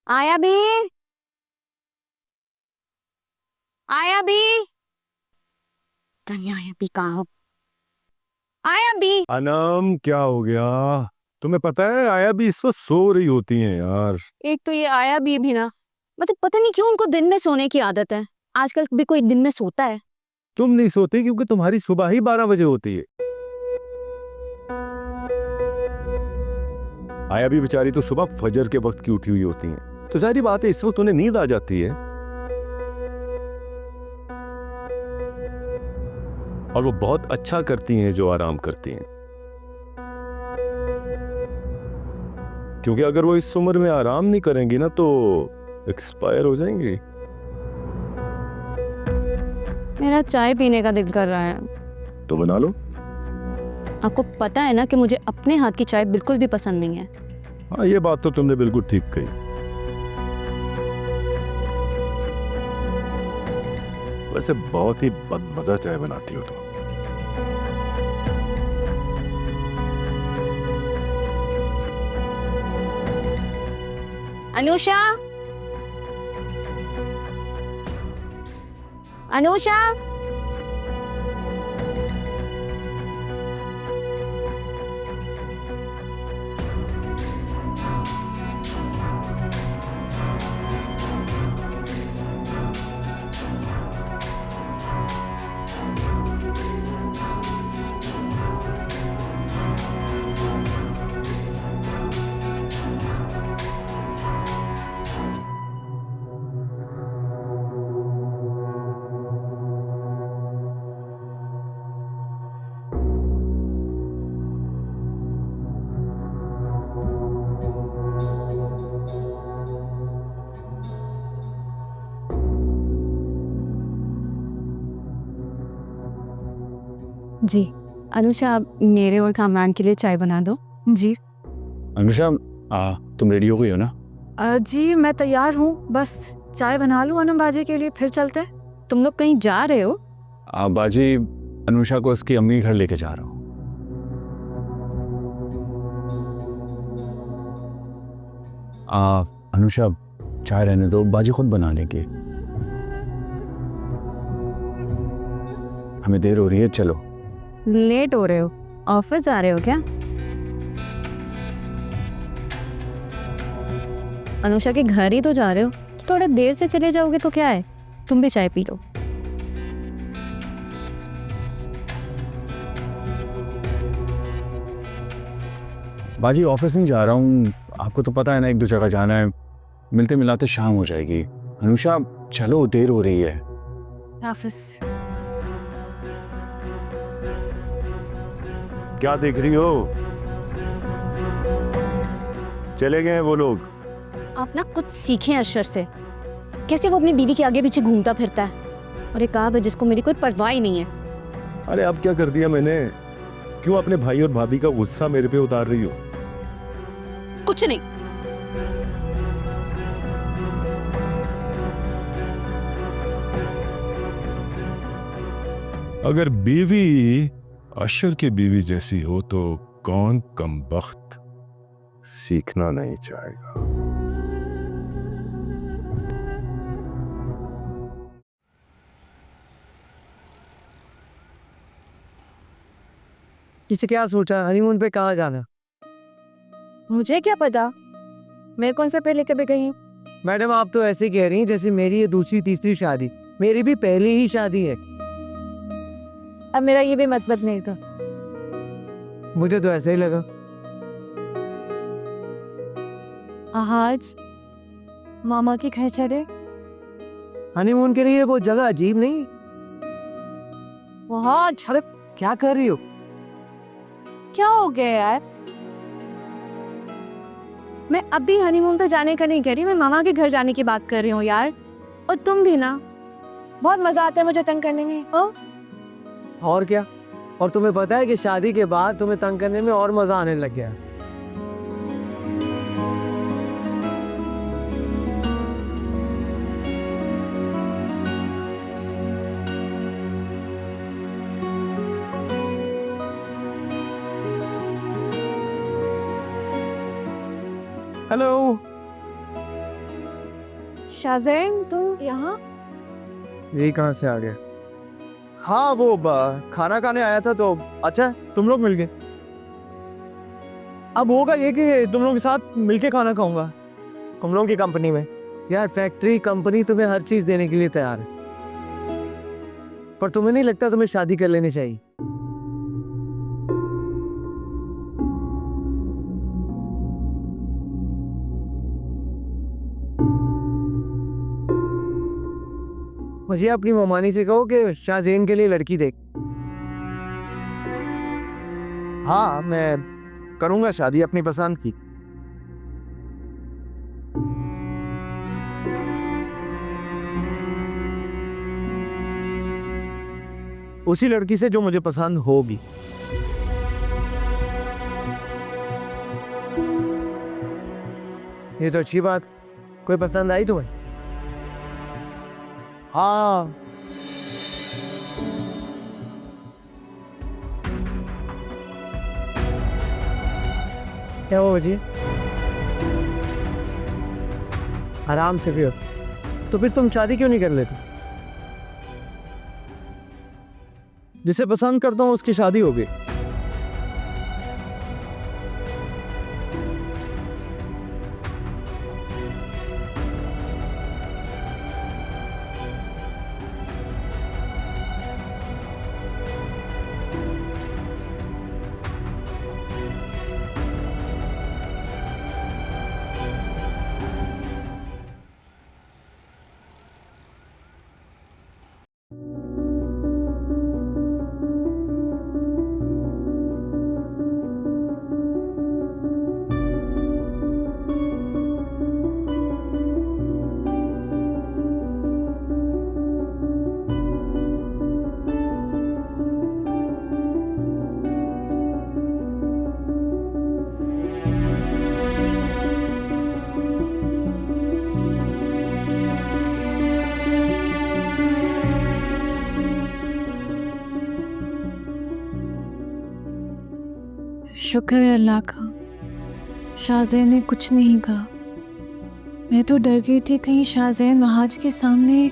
आया भी। आया भी। तनिया आया भी कहाँ हो? आया भी। अनम क्या हो गया? तुम्हें पता है आया भी इस वक्त सो रही होती हैं यार। एक तो ये आया भी ना, मतलब पता नहीं क्यों उनको दिन में सोने की आदत है। आजकल भी कोई दिन में सोता है? तुम नहीं सोती क्योंकि तुम्हारी सुबह ही 12 बजे होती है। आया भी बेचारी तो सुबह फजर के वक्त की उठी हुई होती हैं, तो जाहिर बात है इस वक्त उन्हें नींद आ जाती है। और वो बहुत अच्छा करती हैं जो आराम करती हैं, क्योंकि अगर वो इस उम्र में आराम नहीं करेंगी ना तो एक्सपायर हो जाएंगी। मेरा चाय पीने का दिल कर रहा है। तो बना लो। आपको पता है ना कि मुझे अपने हाथ की चाय बिल्कुल भी पसंद नहीं है। हाँ, ये बात तो तुमने बिल्कुल ठीक कही। वैसे बहुत ही बदमजा चाय बनाती हो तुम। अनुषा, अनुषा। जी अनुषा, आप मेरे और कामरान के लिए चाय बना दो। जी। अनुषा, तुम रेडी हो गई हो ना? जी मैं तैयार हूँ, बस चाय बना लूँ अनम बाजी के लिए, फिर चलते हैं। तुम लोग कहीं जा रहे हो? बाजी अनुषा को उसकी अम्मी के घर लेके जा रहा हूँ। अनुषा, चाय रहने दो, बाजी खुद बना लेंगे। हमें देर हो रही है, चलो। लेट हो रहे हो? ऑफिस जा रहे हो क्या? अनुषा के घर ही तो जा रहे हो, थोड़ा देर से चले जाओगे तो क्या है, तुम भी चाय पी लो। बाजी ऑफिस नहीं जा रहा हूँ, आपको तो पता है ना, एक दो जगह जाना है, मिलते मिलाते शाम हो जाएगी। अनुषा चलो, देर हो रही है। ऑफिस। क्या देख रही हो? चले गए हैं वो लोग। आप ना कुछ सीखें अशर से, कैसे वो अपनी बीवी के आगे पीछे घूमता फिरता है, और एक काम है जिसको मेरी कोई परवाह ही नहीं है। अरे अब क्या कर दिया मैंने? क्यों अपने भाई और भाभी का गुस्सा मेरे पे उतार रही हो? कुछ नहीं। अगर बीवी अशर की बीवी जैसी हो तो कौन कमबख्त सीखना नहीं चाहेगा। किसे क्या सोचा हनीमून पे कहाँ जाना? मुझे क्या पता, मैं कौन सा पहले कभी गई हूँ? मैडम आप तो ऐसे कह रही हैं जैसे मेरी ये दूसरी तीसरी शादी। मेरी भी पहली ही शादी है। अब मेरा ये भी मतलब नहीं था। मुझे तो ऐसा ही लगा। आज मामा की घर चले। हनीमून के लिए वो जगह अजीब नहीं? बहुत। अरे क्या कर रही हो? क्या हो गया यार? मैं अभी हनीमून पे जाने का नहीं कह रही, मैं मामा के घर जाने की बात कर रही हूँ यार। और तुम भी ना, बहुत मजा आता है मुझे तंग करने में। ओ और क्या? और तुम्हें पता है कि शादी के बाद तुम्हें तंग करने में और मजा आने लग गया। हेलो। शाज़ेन तुम यहाँ? ये कहाँ से आ गया? हाँ वो खाना खाने आया था तो अच्छा तुम लोग मिल गए। अब होगा ये कि तुम लोगों के साथ मिलके खाना खाऊंगा तुम लोगों की कंपनी में। यार फैक्ट्री कंपनी तुम्हें हर चीज देने के लिए तैयार है, पर तुम्हें नहीं लगता तुम्हें शादी कर लेनी चाहिए? मुझे अपनी ममानी से कहो कि शाहजेन के लिए लड़की देख। हाँ मैं करूंगा शादी अपनी पसंद की। उसी लड़की से जो मुझे पसंद होगी। ये तो अच्छी बात। कोई पसंद आई तुम्हें? हाँ क्या हुआ जी? आराम से पियो। तो फिर तुम शादी क्यों नहीं कर लेते? जिसे पसंद करता हूँ उसकी शादी होगी। शुक्र है अल्लाह का, शाहज़ेन ने कुछ नहीं कहा। मैं तो डर गई थी कहीं शाहज़ेन महाज के सामने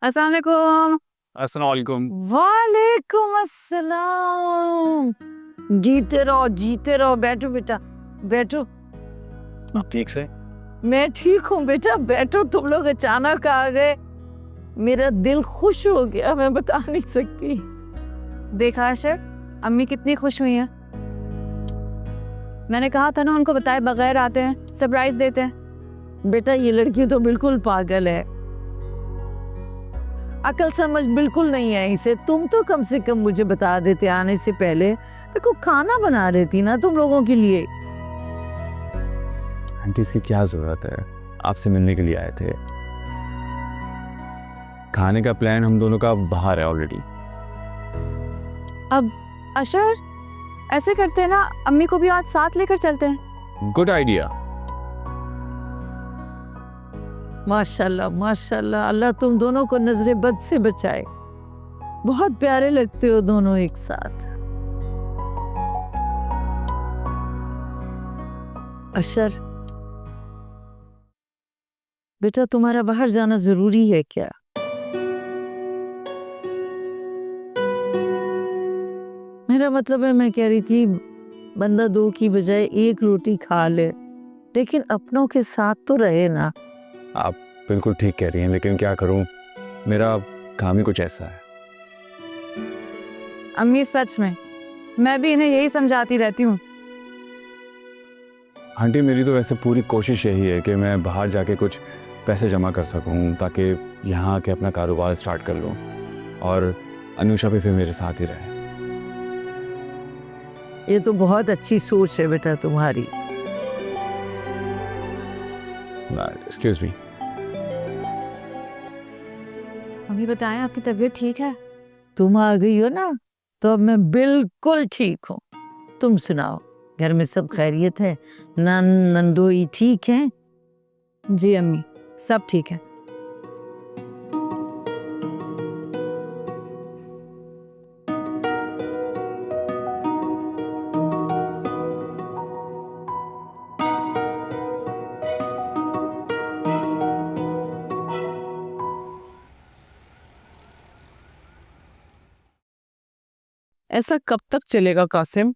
अस्सलाम वालेकुम। अस्सलाम वालेकुम। वालेकुम अस्सलाम। जीते रहो, बैठो बेटा, बैठो। आप ठीक से? मैं ठीक हूँ बेटा, बैठो। तुम लोग अचानक आ गए, मेरा दिल खुश हो गया, मैं बता नहीं सकती। देखा आशर, अम्मी कितनी खुश हुई हैं। मैंने कहा था ना उनको बताए बगैर आते हैं, सरप्राइज देते हैं। बेटा ये लड़की तो बिल्कुल पागल है, अकल समझ बिल्कुल नहीं है इसे। तुम तो कम से कम मुझे बता देते आने से पहले, देखो खाना बना रही थी ना तुम लोगों के लिए। आंटी इसकी क्या जरूरत है, आपसे मिलने के लिए आए थे। खाने का प्लान हम दोनों का बाहर है ऑलरेडी। अब अशर ऐसे करते हैं ना, अम्मी को भी आज साथ लेकर चलते हैं। Good idea. माशाल्लाह माशाल्लाह, अल्लाह तुम दोनों को नजरे बद से बचाए। बहुत प्यारे लगते हो दोनों एक साथ। अशर, बेटा तुम्हारा बाहर जाना जरूरी है क्या? मेरा मतलब है, मैं कह रही थी बंदा दो की बजाय एक रोटी खा ले, लेकिन अपनों के साथ तो रहे ना। आप बिल्कुल ठीक कह रही हैं, लेकिन क्या करूं, मेरा काम ही कुछ ऐसा है। अम्मी सच में मैं भी इन्हें यही समझाती रहती हूँ। आंटी मेरी तो वैसे पूरी कोशिश यही है कि मैं बाहर जाके कुछ पैसे जमा कर सकूं ताकि यहाँ आके अपना कारोबार स्टार्ट कर लूं और अनुषा भी फिर मेरे साथ ही रहे। ये तो बहुत अच्छी सोच है बेटा तुम्हारी। Excuse me. अम्मी बताएं, आपकी तबीयत ठीक है? तुम आ गई हो ना, तो अब मैं बिल्कुल ठीक हूँ। तुम सुनाओ, घर में सब खैरियत है? नंदोई ठीक है? जी अम्मी, सब ठीक है। ऐसा कब तक चलेगा कासिम?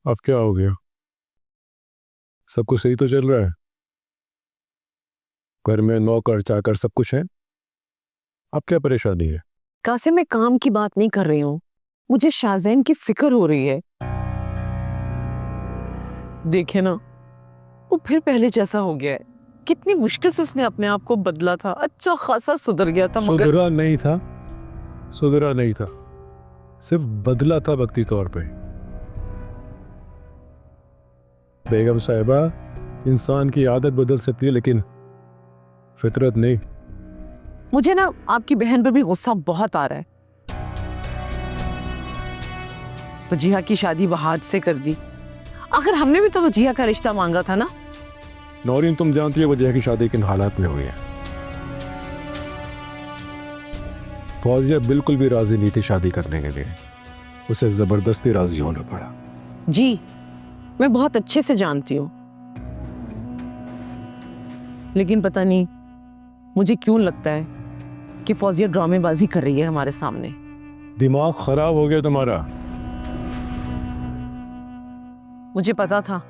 अब क्या हो गया? सब कुछ सही तो चल रहा है। घर में नौकर चाकर सब कुछ है। अब क्या परेशानी है? कासिम, मैं काम की बात नहीं कर रही हूँ, मुझे शाज़ैन की फिक्र हो रही है। देखे ना, वो फिर पहले जैसा हो गया है। कितनी मुश्किल से उसने अपने आप को बदला था, अच्छा खासा सुधर गया था, मगर सुधरा नहीं था, सुधरा नहीं था, सिर्फ बदला था वक्ती तौर पे। बेगम साहिबा, इंसान की आदत बदल सकती है लेकिन फितरत नहीं। मुझे ना आपकी बहन पर भी गुस्सा बहुत आ रहा है। वजीहा की शादी वहाद से कर दी, आखिर हमने भी तो वजीहा का रिश्ता मांगा था ना। नौरीन, तुम जानती है वजह की शादी किन हालात में हुई है। फौजिया बिल्कुल भी राजी नहीं थी शादी करने के लिए, उसे जबरदस्ती राजी होना पड़ा। जी, मैं बहुत अच्छे से जानती हूँ, लेकिन पता नहीं मुझे क्यों लगता है कि फौजिया ड्रामेबाजी कर रही है हमारे सामने। दिमाग खराब हो गया तुम्हारा। मुझे पता था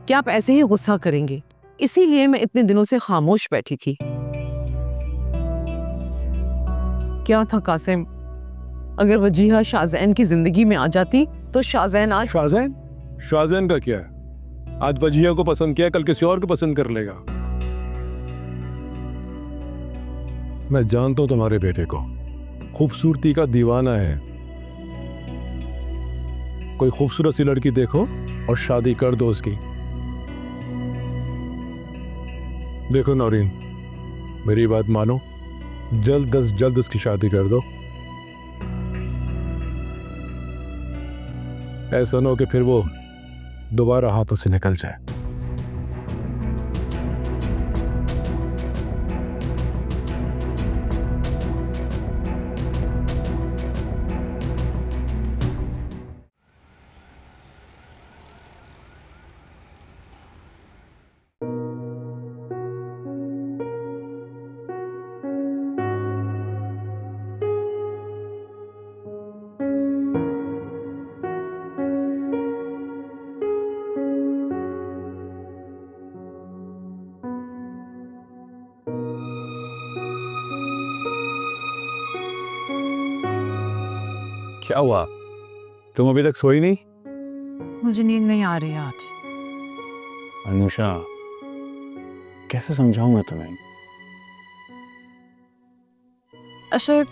कि आप ऐसे ही गुस्सा करेंगे, इसीलिए मैं इतने दिनों से खामोश बैठी थी। क्या था कासिम, अगर वजीहा शाज़ैन की जिंदगी में आ जाती तो शाज़ैन आज शाज़ैन? शाज़ैन का क्या है? आज वजिया को पसंद किया, कल किसी और को पसंद कर लेगा। मैं जानता हूं तुम्हारे बेटे को, खूबसूरती का दीवाना है। कोई खूबसूरत सी लड़की देखो और शादी कर दो उसकी। देखो नौरीन, मेरी बात मानो, जल्द अज जल्द उसकी शादी कर दो। ऐसा ना हो कि फिर वो दोबारा हाथों से निकल जाए। क्या हुआ, तुम अभी तक सोई नहीं? मुझे नींद नहीं आ रही आज। अनुषा, कैसे समझाऊं मैं तुम्हें? अशर,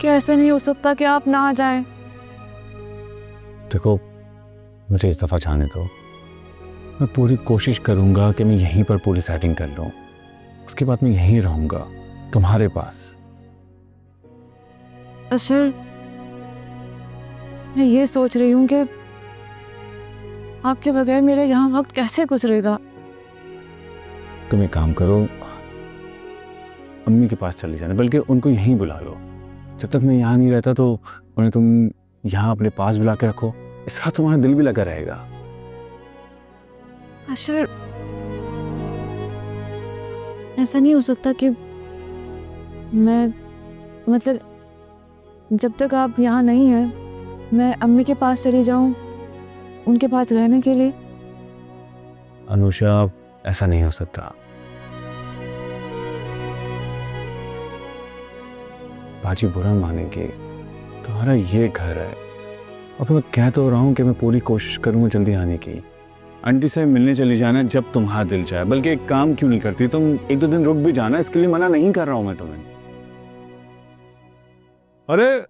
क्या ऐसा नहीं हो सकता कि आप ना आ जाएं? देखो, मुझे इस दफा जाने दो। मैं पूरी कोशिश करूंगा कि मैं यहीं पर पूरी सेटिंग कर लूं, उसके बाद मैं यहीं रहूंगा तुम्हारे पास। अशर, मैं ये सोच रही हूँ कि आपके बगैर मेरे यहाँ वक्त कैसे गुजरेगा। तुम एक काम करो, अम्मी के पास चले जाना, बल्कि उनको यहीं बुला लो। जब तक मैं यहाँ नहीं रहता तो उन्हें तुम यहाँ अपने पास बुला के रखो, इसका तुम्हारा दिल भी लगा रहेगा। अशर, ऐसा नहीं हो सकता कि मैं मतलब जब तक आप यहाँ नहीं हैं मैं अम्मी के पास चली जाऊँ उनके पास रहने के लिए। अनुषा, ऐसा नहीं हो सकता। बाजी बुरा मानेंगे, तुम्हारा ये घर है और मैं कह तो रहा हूँ कि मैं पूरी कोशिश करूँगा जल्दी आने की। आंटी से मिलने चली जाना जब तुम्हारा दिल चाहे, बल्कि एक काम क्यों नहीं करती तुम, 1-2 दिन रुक भी जाना, इसके लिए मना नहीं कर रहा हूँ मैं तुम्हें। अरे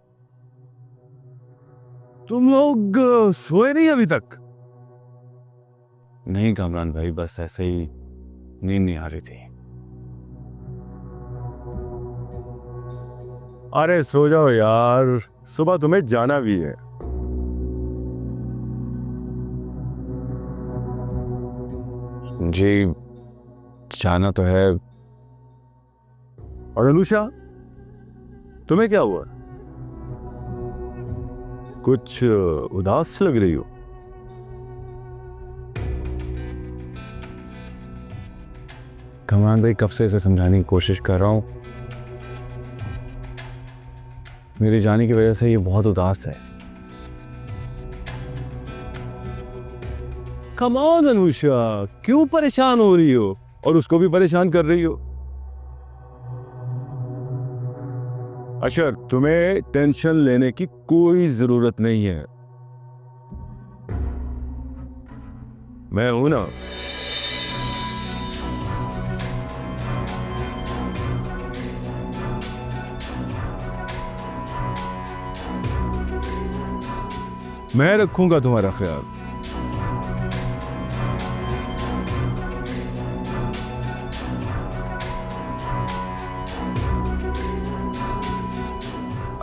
तुम लोग सोए नहीं अभी तक? नहीं कामरान भाई, बस ऐसे ही नींद नहीं आ रही थी। अरे सो जाओ यार, सुबह तुम्हें जाना भी है। जी जाना तो है। और अनुषा, तुम्हें क्या हुआ? कुछ उदास लग रही हो। कमरान भाई, कब से इसे समझाने की कोशिश कर रहा हूं, मेरे जाने की वजह से ये बहुत उदास है। कम ऑन अनुषा, क्यों परेशान हो रही हो और उसको भी परेशान कर रही हो? अशर, तुम्हें टेंशन लेने की कोई जरूरत नहीं है, मैं हूं ना। मैं रखूंगा तुम्हारा ख्याल।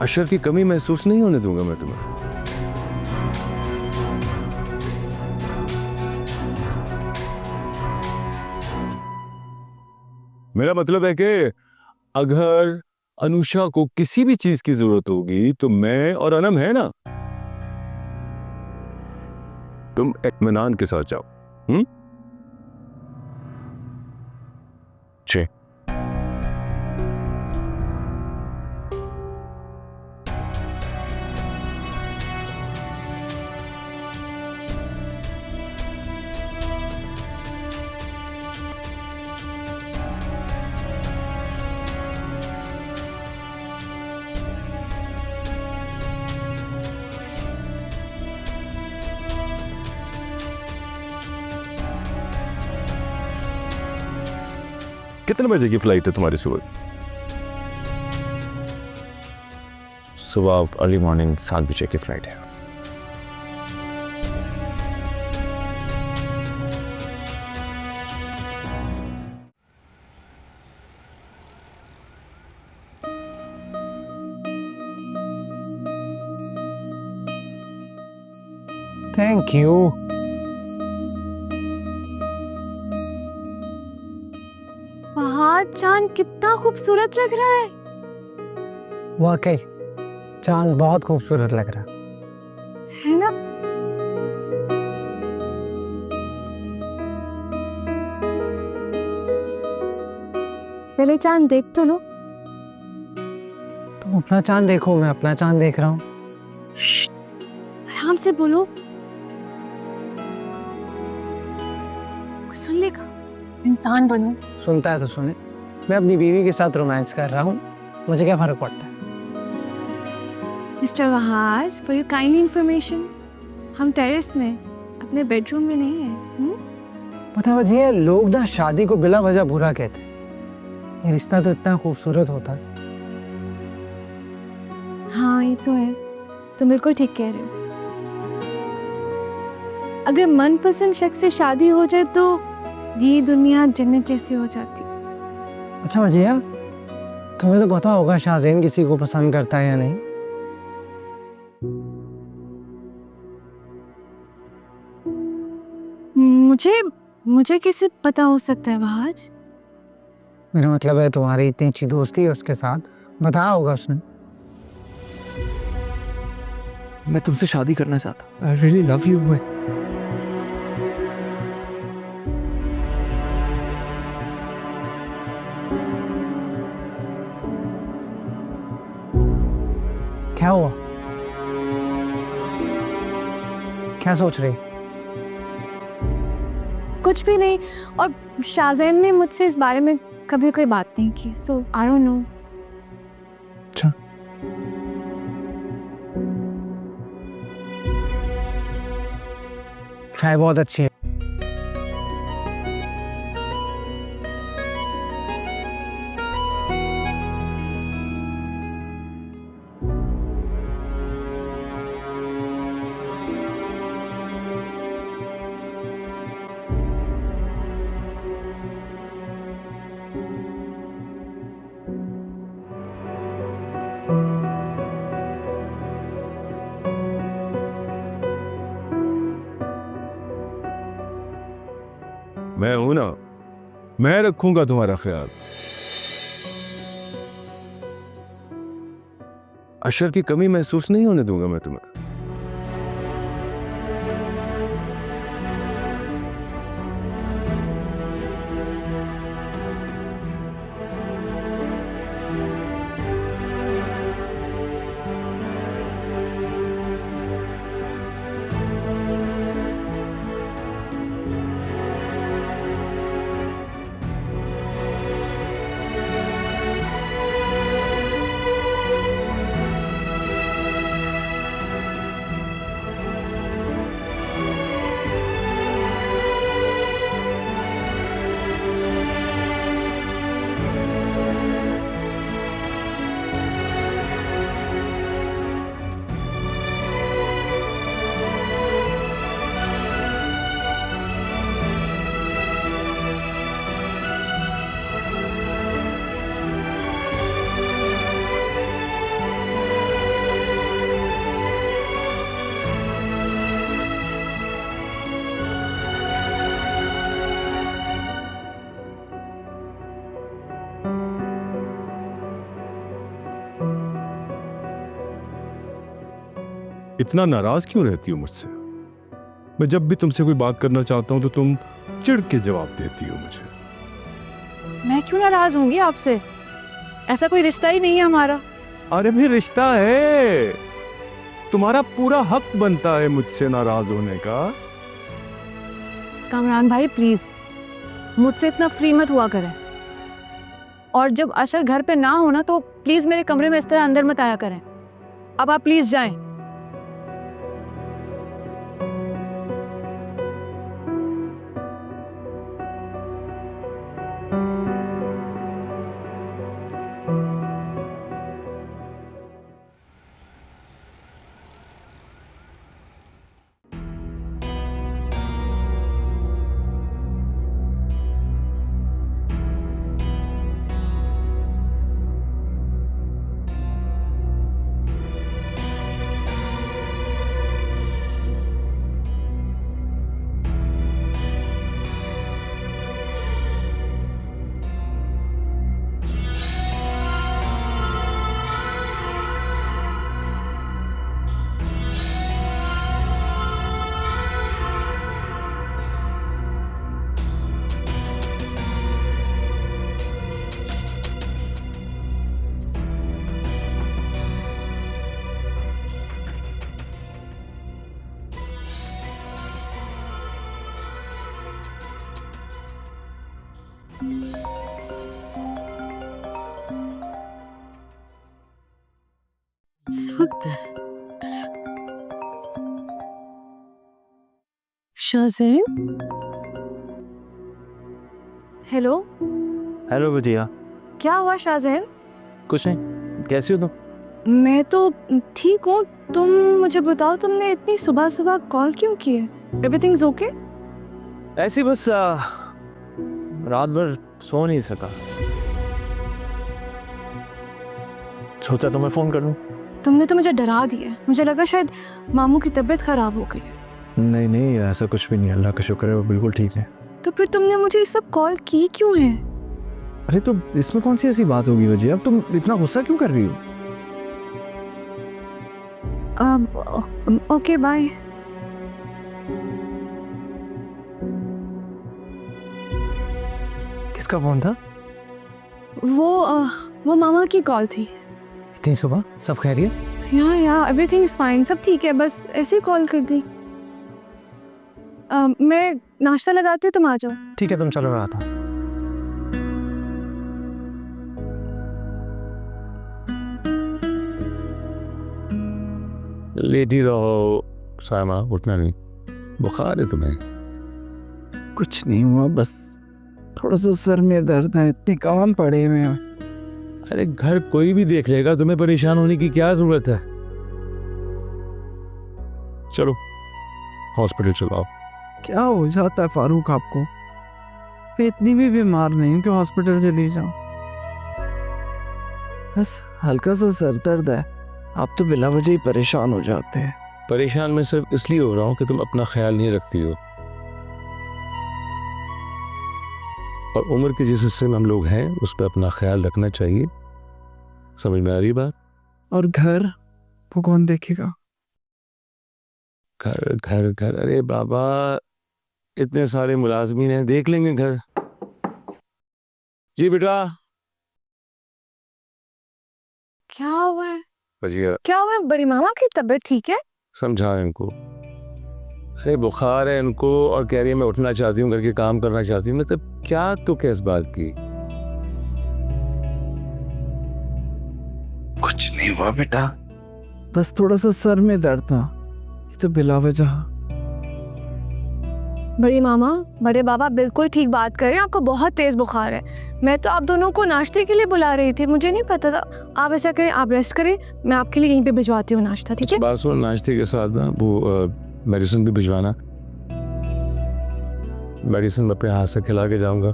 अशर की कमी महसूस नहीं होने दूंगा मैं तुम्हें। मेरा मतलब है कि अगर अनुषा को किसी भी चीज की जरूरत होगी तो मैं और अनम है ना। तुम इत्मीनान के साथ जाओ। जी कितने बजे की फ्लाइट है तुम्हारी सुबह? सुबह अर्ली मॉर्निंग 7 बजे की फ्लाइट है। Thank you. फहाद, चांद कितना खूबसूरत लग रहा है। वाकई चांद बहुत खूबसूरत लग रहा है ना? पहले चांद देख तो लो। तुम अपना चांद देखो, मैं अपना चांद देख रहा हूँ। आराम से बोलो, सुन लेगा। इंसान बनो। सुनता है तो सुने, मैं अपनी बीवी के साथ रोमांस कर रहा हूँ, मुझे क्या फर्क पड़ता है। Mister Wahaj, for your kindly information, हम टेरेस में अपने बेडरूम में नहीं है। पता वजह लोग ना शादी को बिला वजह बुरा कहते हैं, ये रिश्ता तो इतना खूबसूरत होता है। हाँ ये तो है, तुम बिल्कुल ठीक कह रहे हो। अगर मनपसंद शख्स से शादी हो जाए तो ये दुनिया जन्नत जैसी हो जाती। अच्छा वजह, तुम्हें तो पता होगा शाहज़ैन किसी को पसंद करता है या नहीं। मुझे कैसे पता हो सकता है वहाज? मेरा मतलब है तुम्हारी इतनी अच्छी दोस्ती है उसके साथ, बताया होगा उसने। मैं तुमसे शादी करना चाहता। I really love you. क्या हुआ? क्या सोच रही? कुछ भी नहीं। और शाहजैन ने मुझसे इस बारे में कभी कोई बात नहीं की, सो आई डोंट नो। अच्छा, चाय बहुत अच्छी है। मैं हूं ना, मैं रखूंगा तुम्हारा ख्याल। अशर की कमी महसूस नहीं होने दूंगा मैं तुम्हें। इतना नाराज क्यों रहती हो मुझसे? मैं जब भी तुमसे कोई बात करना चाहता हूं तो तुम चिढ़ के जवाब देती हो मुझे। मैं क्यों नाराज होंगी आपसे? ऐसा कोई रिश्ता ही नहीं है हमारा। अरे भी रिश्ता है, तुम्हारा पूरा हक बनता है मुझसे नाराज होने का। कामरान भाई प्लीज मुझसे इतना फ्री मत हुआ करें। और जब अशर घर पे ना हो ना तो प्लीज मेरे कमरे में इस तरह अंदर मत आया करें। अब आप प्लीज जाएं। शाहजैन, हेलो। हेलो भजिया। क्या हुआ शाहजैन? कुछ नहीं, कैसी हो तुम? मैं तो ठीक हूँ। तुम मुझे बताओ, तुमने इतनी सुबह सुबह कॉल क्यों की है? Everything's okay? ऐसी बस रात भर सो नहीं सका, सोचा तुम्हें फोन कर लूं। तुमने तो मुझे डरा दिया। मुझे लगा शायद मामू की तबीयत खराब हो गई है। नहीं नहीं, ऐसा कुछ भी नहीं, अल्लाह का शुक्र है वो बिल्कुल ठीक है। तो फिर तुमने मुझे ये सब कॉल की क्यों है? अरे तो इसमें कौन सी ऐसी बात होगी भजिया, अब तुम इतना गुस्सा क्यों कर रही हो? Okay bye. किसका फोन था? वो मामा की कॉल थी। इतनी सुबह? सब खैरियत? या एवरीथिंग इज फाइन, सब ठीक है, बस ऐसे ही कॉल कर दी। मैं नाश्ता लगाती हूँ, तुम आ जाओ। ठीक है, तुम चलो, मैं आता हूँ। लेटी रहो सामा, उठना नहीं। बुखार है तुम्हें? कुछ नहीं हुआ, बस थोड़ा सा सर में दर्द है, इतने काम पड़े हुए हैं। अरे घर कोई भी देख लेगा, तुम्हें परेशान होने की क्या जरूरत है? चलो हॉस्पिटल चलो। क्या हो जाता है फारूक आपको? मैं इतनी भी बीमार नहीं हूँ कि हॉस्पिटल चली जाऊँ। बस हल्का सा सर दर्द है। आप तो बिला वजह ही परेशान हो जाते हैं। परेशान मैं सिर्फ इसलिए हो रहा हूँ कि तुम अपना ख्याल नहीं रखती हो, और उम्र के जिस हिस्से में हम लोग हैं उस पर अपना ख्याल रखना चाहिए। समझ में आ रही बात? और घर वो कौन देखेगा? घर घर घर, अरे बाबा इतने सारे मुलाजमीन हैं, देख लेंगे घर। जी बेटा। क्या हुआ है? बजिया क्या हुआ है? बड़ी मामा की तबीयत ठीक है? समझा इनको। अरे बुखार है इनको और कह रही है मैं उठना चाहती हूँ, घर के काम करना चाहती हूँ। मतलब क्या तुक है इस बात की? कुछ नहीं हुआ बेटा, बस थोड़ा सा सर में दर्द था, ये तो बिला वजह। बड़ी मामा, बड़े बाबा बिल्कुल ठीक बात कर रहे हैं, आपको बहुत तेज बुखार है। मैं तो आप दोनों को नाश्ते के लिए बुला रही थी, मुझे नहीं पता था। आप ऐसा करें, आप रेस्ट करें, मैं आपके लिए यहीं पे भिजवाती हूँ नाश्ता, ठीक है? बात सुन, नाश्ते के साथ ना वो मेडिसिन भी भिजवाना। मेडिसिन मैं अपने हाथ से खिला के जाऊंगा,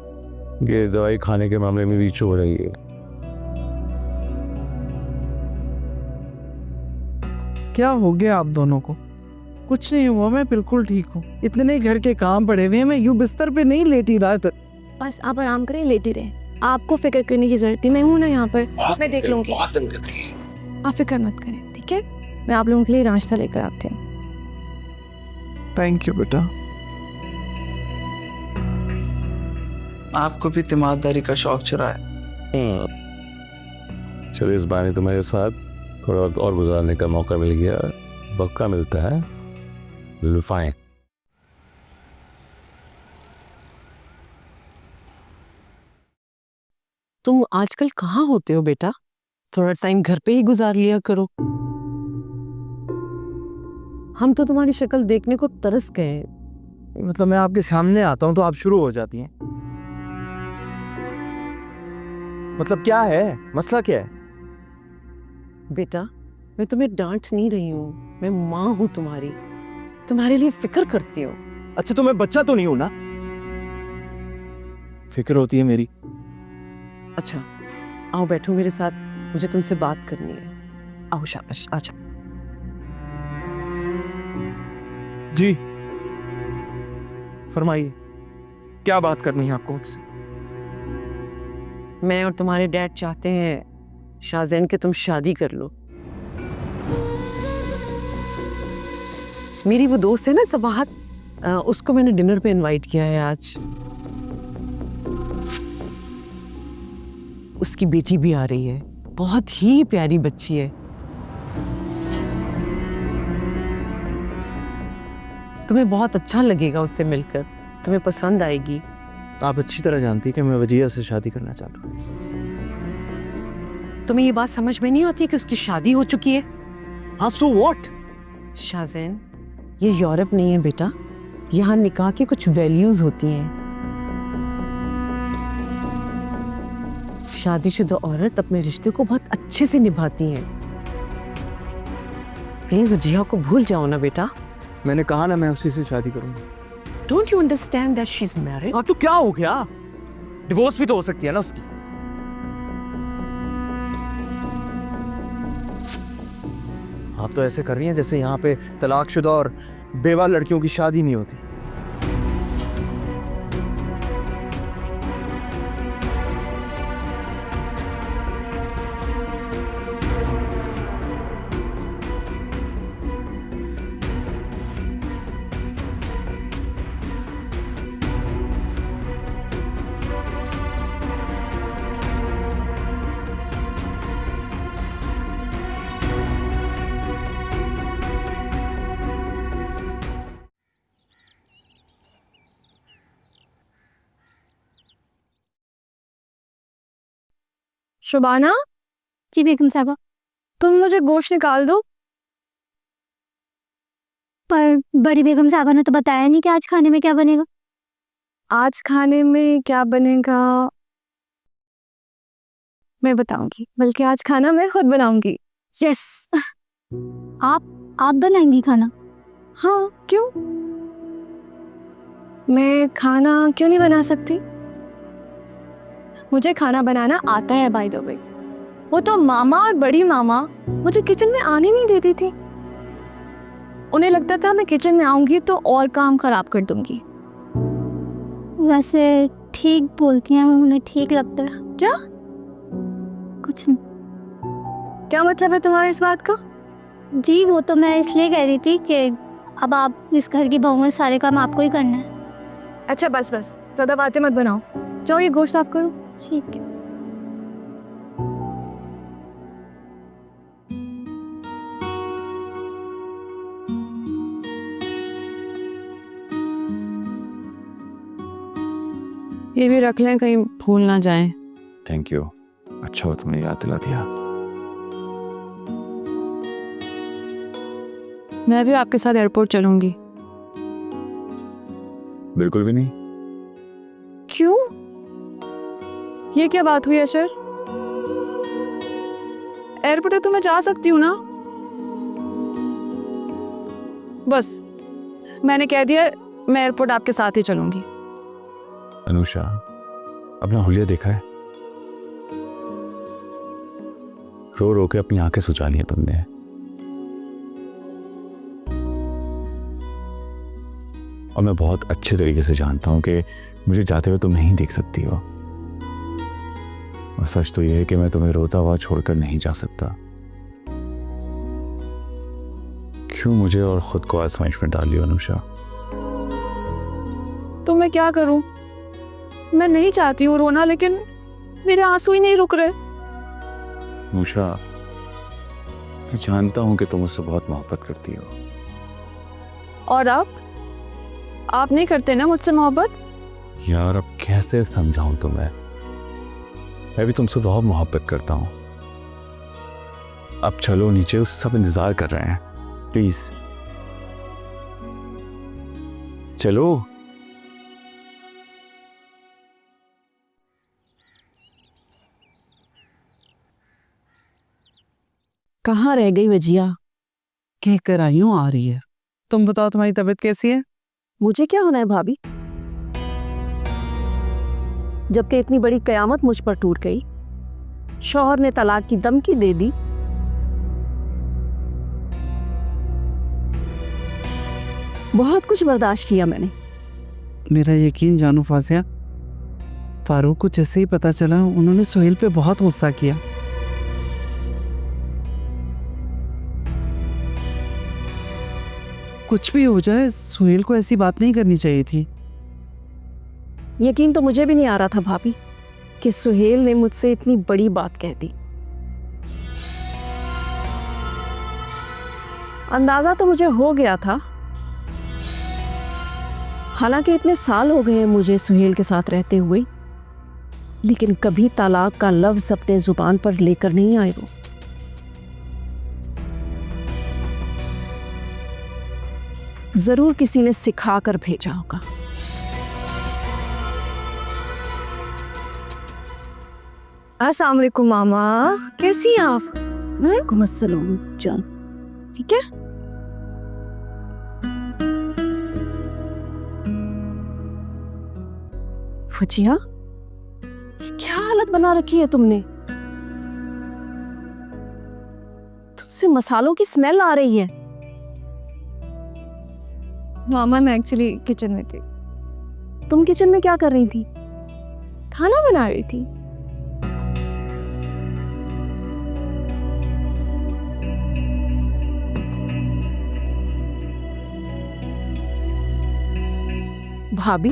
ये दवाई खाने के मामले में रीच हो रही है। क्या हो गया आप दोनों को? कुछ नहीं हुआ, मैं बिल्कुल ठीक हूँ। इतने नहीं घर के काम पड़े हुए हैं, मैं यूं बिस्तर पे नहीं लेटी रहा तो। बस आप आराम करें, लेटी रहें, आपको फिक्र करने की जरूरत नहीं, मैं हूँ ना यहाँ पर, मैं देख लूँगी। आप फिक्र मत करें, ठीक है? मैं आप लोगों के लिए नाश्ता लेकर आती हूँ। थैंक यू बेटा। आपको भी तीमारदारी का शौक चुरा है। चलो इस बहाने तुम्हारे साथ थोड़ा वक्त और गुजारने का मौका मिल गया, मौका मिलता है। फाइन। तुम आजकल कहाँ होते हो बेटा? थोड़ा टाइम घर पे ही गुजार लिया करो। हम तो तुम्हारी शक्ल देखने को तरस गए। मतलब मैं आपके सामने आता हूँ तो आप शुरू हो जाती हैं। मतलब क्या है, मसला क्या है? बेटा, मैं तुम्हें डांट नहीं रही हूँ, मैं माँ हूँ तुम्हारी, तुम्हारे लिए फिक्र करती हूँ। अच्छा तो मैं बच्चा तो नहीं हूं ना? फिक्र होती है मेरी। अच्छा आओ बैठो मेरे साथ, मुझे तुमसे बात करनी है। आओ शाबाश, अच्छा। जी फरमाइए, क्या बात करनी है आपको मुझसे? मैं और तुम्हारे डैड चाहते हैं शाहजैन के तुम शादी कर लो। मेरी वो दोस्त है ना सबाहत, उसको मैंने डिनर पे इनवाइट किया है आज। उसकी बेटी भी आ रही है, बहुत ही प्यारी बच्ची है। तुम्हें बहुत अच्छा लगेगा उससे मिलकर, तुम्हें पसंद आएगी। आप अच्छी तरह जानती हैं कि मैं वजीहा से शादी करना चाहता हूँ। तुम्हें ये बात समझ में नहीं आती कि उसकी शादी हो चुकी है? हाँ सो व्हाट? शाहजैन, ये यूरोप नहीं है बेटा, यहाँ निकाह की कुछ वैल्यूज होती हैं। शादीशुदा औरत अपने रिश्ते को बहुत अच्छे से निभाती हैं। प्लीज वजीहा को भूल जाओ ना बेटा। मैंने कहा ना मैं उसी से शादी करूंगा। Don't you understand that she is married? हाँ तो क्या हो गया? डिवोर्स भी तो हो सकती है ना उसकी। आप तो ऐसे कर रही हैं जैसे यहाँ पे तलाकशुदा और बेवा लड़कियों की शादी नहीं होती। शुबाना, जी बेगम साहबा। तुम मुझे गोश्त निकाल दो। पर बड़ी बेगम साहबा ने तो बताया नहीं कि आज खाने में क्या बनेगा। आज खाने में क्या बनेगा मैं बताऊंगी, बल्कि आज खाना मैं खुद बनाऊंगी। यस। आप बनाएंगी खाना? हाँ, क्यों? मैं खाना क्यों नहीं बना सकती? मुझे खाना बनाना आता है बाय द वे। वो तो मामा और बड़ी मामा मुझे किचन में आने नहीं देती थी। उन्हें लगता था मैं किचन में आऊंगी तो और काम खराब कर दूंगी। वैसे ठीक बोलती हैं, उन्हें ठीक लगता है। क्या? कुछ नहीं। क्या मतलब है तुम्हारी इस बात का? जी वो तो मैं इसलिए कह रही थी कि अब आप इस घर की बहू में, सारे काम आपको ही करना है। अच्छा बस बस, ज़्यादा बातें मत बनाओ। जाओ ये गोश्त साफ करो। ठीक है। ये भी रख लें, कहीं भूल ना जाएं। थैंक यू, अच्छा हो तुमने याद दिला दिया। मैं भी आपके साथ एयरपोर्ट चलूंगी। बिल्कुल भी नहीं। क्यों? ये क्या बात हुई अशर? एयरपोर्ट तो मैं जा सकती हूँ ना। बस मैंने कह दिया, मैं एयरपोर्ट आपके साथ ही चलूंगी। अनुषा, अपना हुलिया देखा है? रो रो के अपनी आंखें सुझा ली हैं तुमने। और मैं बहुत अच्छे तरीके से जानता हूं कि मुझे जाते हुए तुम नहीं देख सकती हो। और सच तो यह है कि मैं तुम्हें रोता हुआ छोड़कर नहीं जा सकता। क्यों मुझे और खुद को आजमाइश में डाल लियो अनुषा? तो मैं क्या करूं? मैं नहीं चाहती हूँ रोना, लेकिन मेरे आंसू ही नहीं रुक रहे। अनुषा, मैं जानता हूं कि तुम मुझसे बहुत मोहब्बत करती हो। और आप नहीं करते ना मुझसे मोहब्बत? यार अब कैसे समझाऊं तुम्हें? मैं भी तुमसे बहुत मोहब्बत करता हूं। अब चलो नीचे, सब इंतजार कर रहे हैं। प्लीज चलो। कहाँ रह गई वजिया? कह कर आई हूँ, आ रही है। तुम बताओ तुम्हारी तबीयत कैसी है? मुझे क्या होना है भाभी, जबकि इतनी बड़ी कयामत मुझ पर टूट गई। शौहर ने तलाक की धमकी दे दी। बहुत कुछ बर्दाश्त किया मैंने। मेरा यकीन जानू फाजिया, फारूक को जैसे ही पता चला उन्होंने सोहेल पे बहुत गुस्सा किया। कुछ भी हो जाए, सोहेल को ऐसी बात नहीं करनी चाहिए थी। यकीन तो मुझे भी नहीं आ रहा था भाभी कि सुहेल ने मुझसे इतनी बड़ी बात कह दी। अंदाजा तो मुझे हो गया था, हालांकि इतने साल हो गए मुझे सुहेल के साथ रहते हुए, लेकिन कभी तलाक का लफ्ज अपने जुबान पर लेकर नहीं आए वो। जरूर किसी ने सिखा कर भेजा होगा। अस्सलाम वालेकुम मामा, कैसी हैं आप? वालेकुम अस्सलाम जान। ठीक है। फजिया, क्या हालत बना रखी है तुमने? तुमसे मसालों की स्मेल आ रही है। मामा मैं एक्चुअली किचन में थी। तुम किचन में क्या कर रही थी? खाना बना रही थी। भाभी,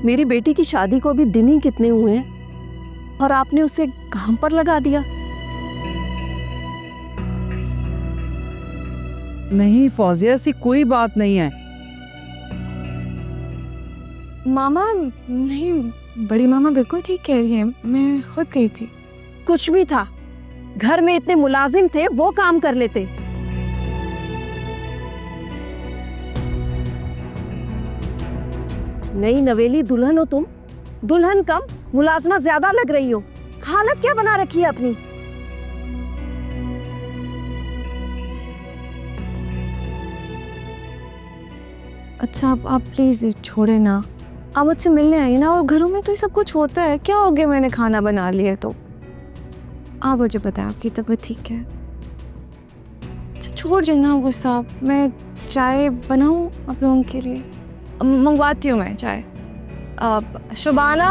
मेरी बेटी की शादी को अभी दिन ही कितने हुए हैं और आपने उसे काम पर लगा दिया। नहीं फौजिया, ऐसी कोई बात नहीं है। मामा नहीं, बड़ी मामा बिल्कुल ठीक कह रही है, मैं खुद गई थी। कुछ भी था, घर में इतने मुलाजिम थे, वो काम कर लेते। नई नवेली दुल्हन हो तुम, दुल्हन कम मुलाजमा ज्यादा लग रही हो। हालत क्या बना रखी है अपनी। अच्छा आप प्लीज़ छोड़े ना, आप मुझसे मिलने आइए ना, और घरों में तो ये सब कुछ होता है, क्या हो गया मैंने खाना बना लिया तो। आप मुझे बताएं आपकी तबीयत ठीक है? अच्छा छोड़ देना गुस्सा, मैं चाय बनाऊं आप लोगों के लिए? मंगवाती हूँ मैं चाय। शुबाना।